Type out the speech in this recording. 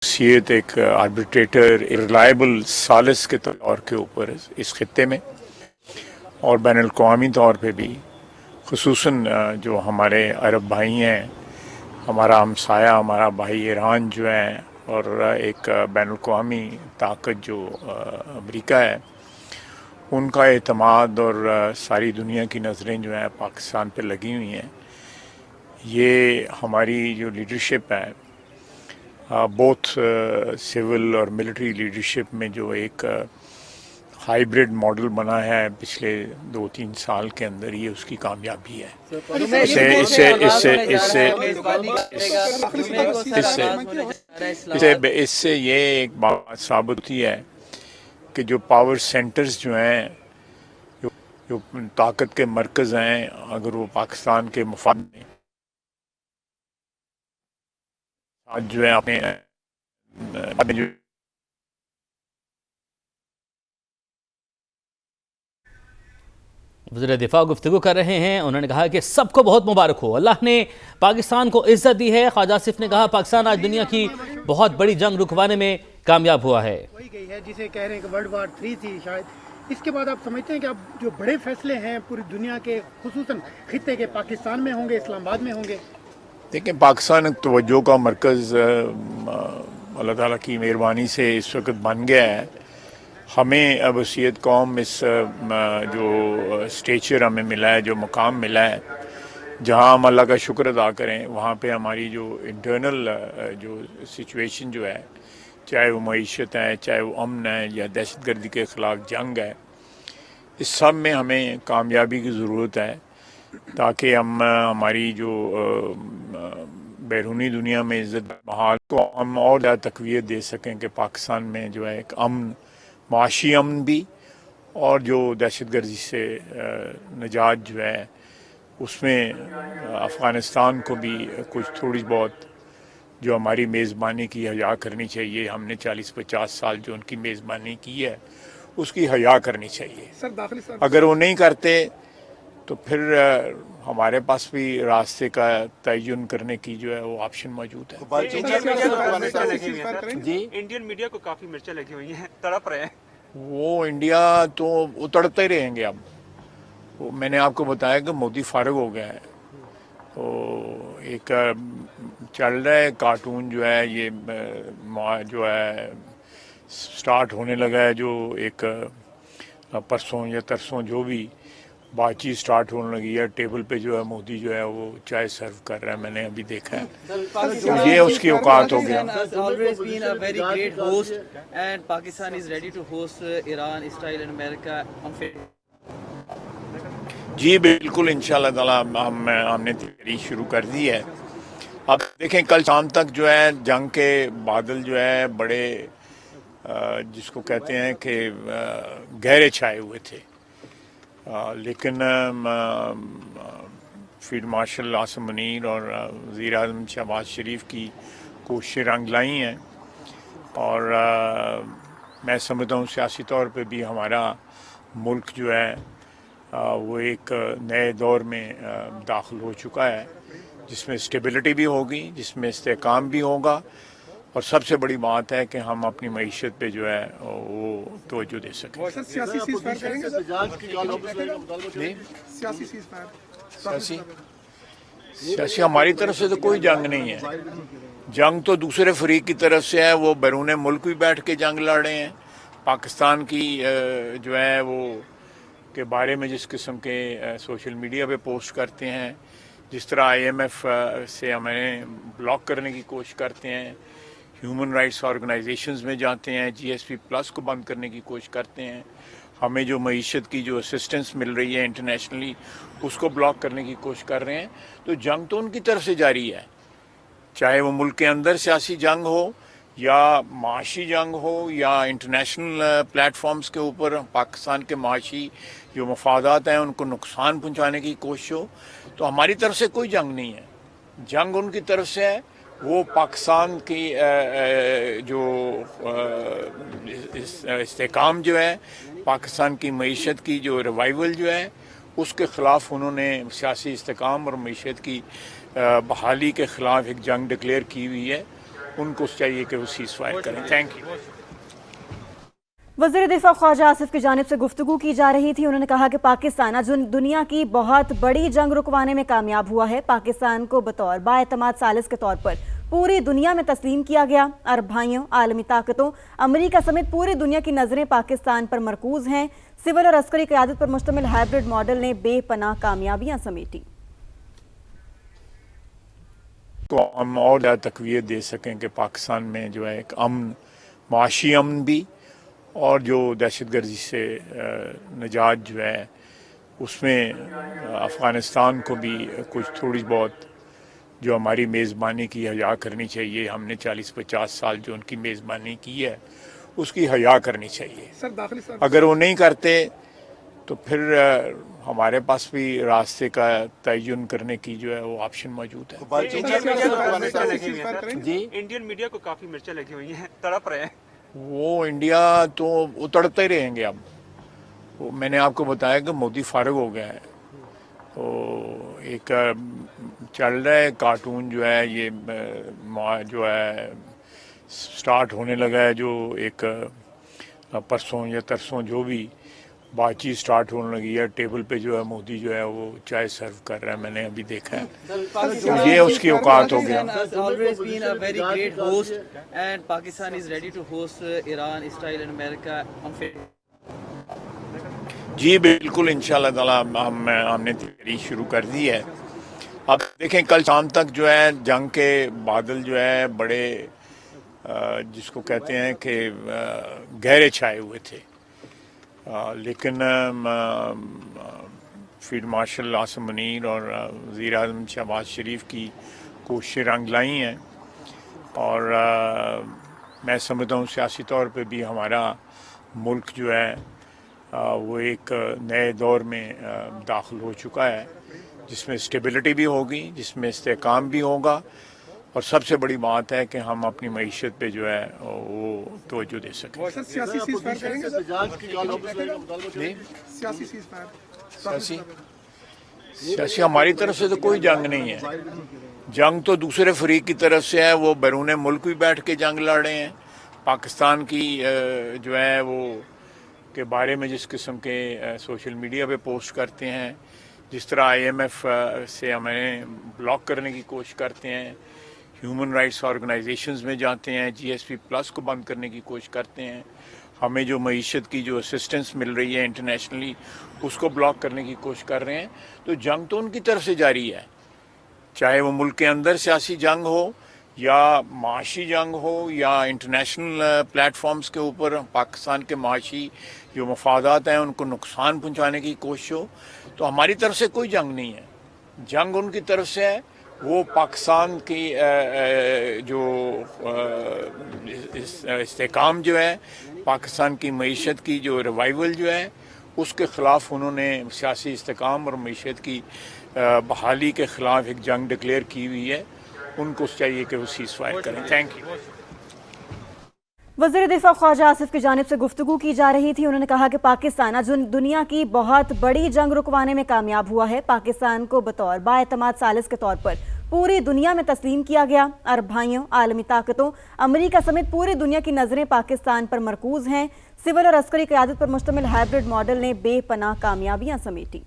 शख्सियत एक arbitrator reliable सालिस के तौर के ऊपर इस खत्े में और बैनुल-अक़वामी तौर पे भी खुसूसन जो हमारे अरब भाई हैं, हमारा हमसाया हमारा भाई ईरान जो है और एक बैनुल-अक़वामी ताकत जो अमेरिका है, उनका एतमाद और सारी दुनिया की नज़रें जो हैं पाकिस्तान पे लगी हुई हैं। ये हमारी जो लीडरशिप है बोथ सिविल और मिलिट्री लीडरशिप में जो एक हाइब्रिड मॉडल बना है पिछले 2-3 साल के अंदर, ये उसकी कामयाबी है। इससे ये एक बात साबित होती है कि जो पावर सेंटर्स जो हैं, जो ताकत के मरकज़ हैं, अगर वो पाकिस्तान के मफाद में आज जो है अपने जो वज़ीर दिफा गुफ्तगू कर रहे हैं। उन्होंने कहा कि सबको बहुत मुबारक हो, अल्लाह ने पाकिस्तान को इज्जत दी है। ख्वाजा आसिफ ने कहा पाकिस्तान आज दुनिया की बहुत बड़ी जंग रुकवाने में कामयाब हुआ है। वही गई है जिसे कह रहे हैं कि वर्ल्ड वार 3 थी शायद। इसके बाद आप समझते हैं कि अब जो बड़े फैसले हैं पूरी दुनिया के खुसूसन खित्ते के पाकिस्तान में होंगे, इस्लामाबाद में होंगे? देखिए, पाकिस्तान तवज्जो का मरकज़ अल्लाह ताला की मेहरबानी से इस वक्त बन गया है। हमें अब वसीयत कौम इस जो स्टेचर हमें मिला है, जो मुकाम मिला है, जहाँ हम अल्लाह का शुक्र अदा करें, वहाँ पे हमारी जो इंटरनल जो सिचुएशन जो है, चाहे वो मईशत है, चाहे वो अमन है या दहशतगर्दी के ख़िलाफ़ जंग है, इस सब में हमें कामयाबी की ज़रूरत है ताकि हम हमारी जो बैरूनी दुनिया में इज़्ज़त बहाल को हम और ज़्यादा तक़वियत दे सकें कि पाकिस्तान में जो है एक अमन, माशी अमन भी, और जो दहशतगर्दी से निजात जो है उसमें अफ़गानिस्तान को भी कुछ थोड़ी बहुत जो हमारी मेज़बानी की हया करनी चाहिए। हमने 40-50 साल जो उनकी मेज़बानी की है उसकी हया करनी चाहिए। अगर वो नहीं करते तो फिर हमारे पास भी रास्ते का तयन करने की जो है वो ऑप्शन मौजूद है। जी, इंडियन मीडिया को काफी मिर्चें लगी हुई हैं, तड़प रहे हैं। वो इंडिया तो उतरते ही रहेंगे। अब वो मैंने आपको बताया कि मोदी फारग हो गया है, तो एक चल रहा है कार्टून जो है, ये जो है स्टार्ट होने लगा है, जो एक परसों या तरसों जो भी बातचीत स्टार्ट होने लगी है, टेबल पे जो है मोदी जो है वो चाय सर्व कर रहा है, मैंने अभी देखा है। तो ये उसकी औकात हो गया। जी बिल्कुल, इंशाल्लाह ताला हमने तैयारी शुरू कर दी है। अब देखें, कल शाम तक जो है जंग के बादल जो है बड़े जिसको कहते हैं कि गहरे छाए हुए थे, लेकिन फील्ड मार्शल आसिम मुनीर और वज़ीर आज़म शहबाज शरीफ की कोशिशें रंग लाई हैं, और मैं समझता हूँ सियासी तौर पे भी हमारा मुल्क जो है वो एक नए दौर में दाखिल हो चुका है, जिसमें स्टेबिलिटी भी होगी, जिसमें इस्तेहकाम भी होगा, और सबसे बड़ी बात है कि हम अपनी मईशत पे जो है वो तवज्जो दे सकें। सियासी हमारी तरफ से तो कोई जंग नहीं है। जंग तो दूसरे फरीक की तरफ से है, वो बैरून मुल्क भी बैठ के जंग लड़ रहे हैं। पाकिस्तान की जो है वो के बारे में जिस किस्म के सोशल मीडिया पे पोस्ट करते हैं, जिस तरह IMF से हमें ब्लॉक करने की कोशिश करते हैं, ह्यूमन राइट्स ऑर्गेनाइजेशंस में जाते हैं, GSP+ को बंद करने की कोशिश करते हैं, हमें जो मईशत की जो असिस्टेंस मिल रही है इंटरनेशनली उसको ब्लॉक करने की कोशिश कर रहे हैं। तो जंग तो उनकी तरफ से जारी है, चाहे वो मुल्क के अंदर सियासी जंग हो या माशी जंग हो या इंटरनेशनल प्लेटफॉर्म्स के ऊपर पाकिस्तान के माशी जो मफादात हैं उनको नुकसान पहुंचाने की कोशिश हो। तो हमारी तरफ से कोई जंग नहीं है, जंग उनकी तरफ से है। वो पाकिस्तान की जो इस्तेहकाम जो है, पाकिस्तान की मईशत की जो रिवाइवल जो है, उसके ख़िलाफ़ उन्होंने सियासी इस्तेहकाम और मईशत की बहाली के ख़िलाफ़ एक जंग डिक्लेयर की हुई है। उनको चाहिए कि वो सीज़ फायर करें। Thank you. वज़ीर दिफा ख्वाजा आसिफ की जानिब से गुफ्तगू की जा रही थी। उन्होंने कहा कि पाकिस्तान आज दुनिया की बहुत बड़ी जंग रुकवाने में कामयाब हुआ है। पाकिस्तान को बतौर बाएतमाद सालिस के तौर पर पूरी दुनिया में तस्लीम किया गया। अरब भाइयों, आलमी ताकतों, अमेरिका समेत पूरी दुनिया की नज़रें पाकिस्तान पर मरकूज हैं। सिविल और अस्करी क़यादत पर मुश्तमिल हाइब्रिड मॉडल ने बेपनाह कामयाबियां समेटी। तो हम और ज़्यादा तक़वियत दे सकें कि पाकिस्तान में जो है एक अमन, माशी अमन भी, और जो दहशतगर्दी से निजात जो है उसमें अफ़गानिस्तान को भी कुछ थोड़ी बहुत जो हमारी मेज़बानी की हया करनी चाहिए। हमने 40-50 साल जो उनकी मेज़बानी की है उसकी हया करनी चाहिए। सर दाखिली सर अगर वो नहीं करते तो फिर हमारे पास भी रास्ते का तयन करने की जो है वो ऑप्शन मौजूद है। जी, इंडियन मीडिया को काफी मिर्चें लगी हुई हैं, तड़प रहे हैं। वो इंडिया तो उतरते ही रहेंगे। अब वो मैंने आपको बताया कि मोदी फारग हो गया है, तो एक चल रहा है कार्टून जो है ये जो है स्टार्ट होने लगा है, जो एक परसों या तरसों जो भी बातचीत स्टार्ट होने लगी है। टेबल पे जो है मोदी जो है वो चाय सर्व कर रहा है, मैंने अभी देखा है। तो ये उसकी औकात हो गया। always been a very great host, and Pakistan is ready to host Iran, Israel and America on जी बिल्कुल, इंशाल्लाह ताला हमने तैयारी शुरू कर दी है। अब देखें कल शाम तक जो है जंग के बादल जो है बड़े जिसको कहते हैं कि गहरे छाए हुए थे, लेकिन फील्ड मार्शल आसिम मुनीर और वज़ीर आज़म शहबाज शरीफ की कोशिशें रंग लाई हैं, और मैं समझता हूँ सियासी तौर पे भी हमारा मुल्क जो है वो एक नए दौर में दाखिल हो चुका है, जिसमें स्टेबिलिटी भी होगी, जिसमें इस्तेहकाम भी होगा, और सबसे बड़ी बात है कि हम अपनी मईशत पे जो है वो तवज्जो दे सकें। सियासी हमारी तरफ से तो कोई जंग नहीं है। जंग तो दूसरे फरीक की तरफ से है, वो बैरून मुल्क भी बैठ के जंग लड़ रहे हैं। पाकिस्तान की जो है वो के बारे में जिस किस्म के सोशल मीडिया पे पोस्ट करते हैं, जिस तरह IMF से हमें ब्लॉक करने की कोशिश करते हैं, ह्यूमन राइट्स ऑर्गेनाइजेशंस में जाते हैं, GSP+ को बंद करने की कोशिश करते हैं, हमें जो मईशत की जो असिस्टेंस मिल रही है इंटरनेशनली उसको ब्लॉक करने की कोशिश कर रहे हैं। तो जंग तो उनकी तरफ से जारी है, चाहे वो मुल्क के अंदर सियासी जंग हो या माशी जंग हो या इंटरनेशनल प्लेटफॉर्म्स के ऊपर पाकिस्तान के माशी जो मफादात हैं उनको नुकसान पहुंचाने की कोशिश हो। तो हमारी तरफ से कोई जंग नहीं है, जंग उनकी तरफ से है। वो पाकिस्तान की जो इस्तेहकाम जो है, पाकिस्तान की मईशत की जो रिवाइवल जो है उसके ख़िलाफ़ उन्होंने सियासी इस्तेहकाम और मईशत की बहाली के ख़िलाफ़ एक जंग डिक्लेयर की हुई है। उनको चाहिए कि वो सीज़ फायर करें। Thank you. वज़ीर दिफा ख्वाजा आसिफ की जानिब से गुफ्तगू की जा रही थी। उन्होंने कहा कि पाकिस्तान आज दुनिया की बहुत बड़ी जंग रुकवाने में कामयाब हुआ है। पाकिस्तान को बतौर बाएतमाद सालिस के तौर पर पूरी दुनिया में तस्लीम किया गया। अरब भाइयों, आलमी ताकतों, अमेरिका समेत पूरी दुनिया की नज़रें पाकिस्तान पर मरकूज हैं। सिविल और अस्करी क़यादत पर मुश्तमिल हाइब्रिड मॉडल ने बेपनाह कामयाबियां समेटी।